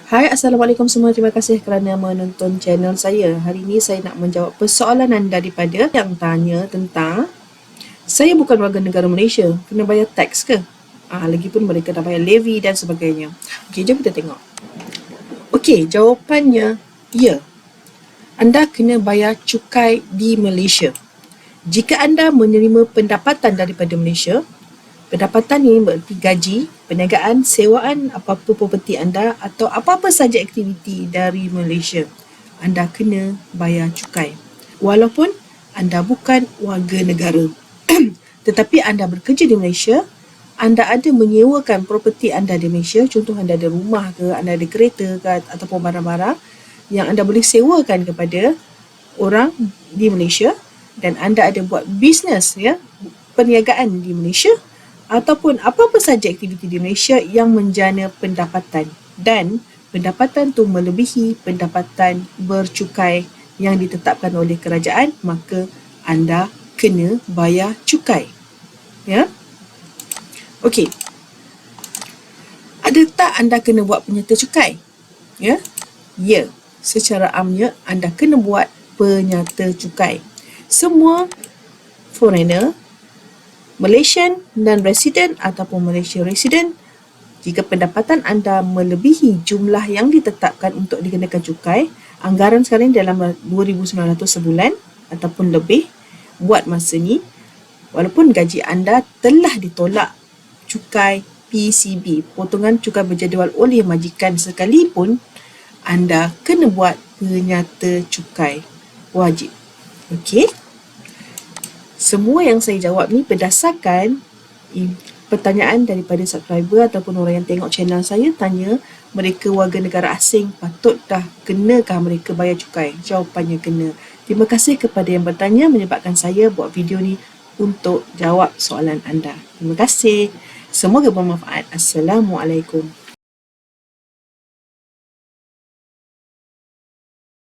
Hai, Assalamualaikum semua. Terima kasih kerana menonton channel saya. Hari ini saya nak menjawab persoalan anda daripada yang tanya tentang saya bukan warga negara Malaysia, kena bayar teks ke? Lagipun mereka dah bayar levy dan sebagainya. Okey, jom kita tengok. Okey, jawapannya ya. Anda kena bayar cukai di Malaysia. Jika anda menerima pendapatan daripada Malaysia, pendapatan ini bererti gaji, perniagaan, sewaan, apa-apa properti anda atau apa-apa saja aktiviti dari Malaysia. Anda kena bayar cukai. Walaupun anda bukan warga negara. Tetapi anda bekerja di Malaysia, anda ada menyewakan properti anda di Malaysia, contoh anda ada rumah ke, anda ada kereta ke, ataupun barang-barang yang anda boleh sewakan kepada orang di Malaysia, dan anda ada buat bisnes, perniagaan di Malaysia, ataupun apa-apa saja aktiviti di Malaysia yang menjana pendapatan, dan pendapatan tu melebihi pendapatan bercukai yang ditetapkan oleh kerajaan, maka anda kena bayar cukai. Okey. Ada tak anda kena buat penyerta cukai? Ya. Secara amnya anda kena buat penyerta cukai. Semua foreigner, Malaysian non-resident ataupun Malaysia resident, jika pendapatan anda melebihi jumlah yang ditetapkan untuk dikenakan cukai, anggaran sekarang dalam 2,900 sebulan ataupun lebih buat masa ni, walaupun gaji anda telah ditolak cukai PCB, potongan cukai berjadual oleh majikan sekalipun, anda kena buat penyerta cukai wajib. Okey? Semua yang saya jawab ni berdasarkan pertanyaan daripada subscriber ataupun orang yang tengok channel saya tanya mereka warga negara asing, patutkah, kenakah mereka bayar cukai? Jawapannya kena. Terima kasih kepada yang bertanya menyebabkan saya buat video ni untuk jawab soalan anda. Terima kasih. Semoga bermanfaat. Assalamualaikum.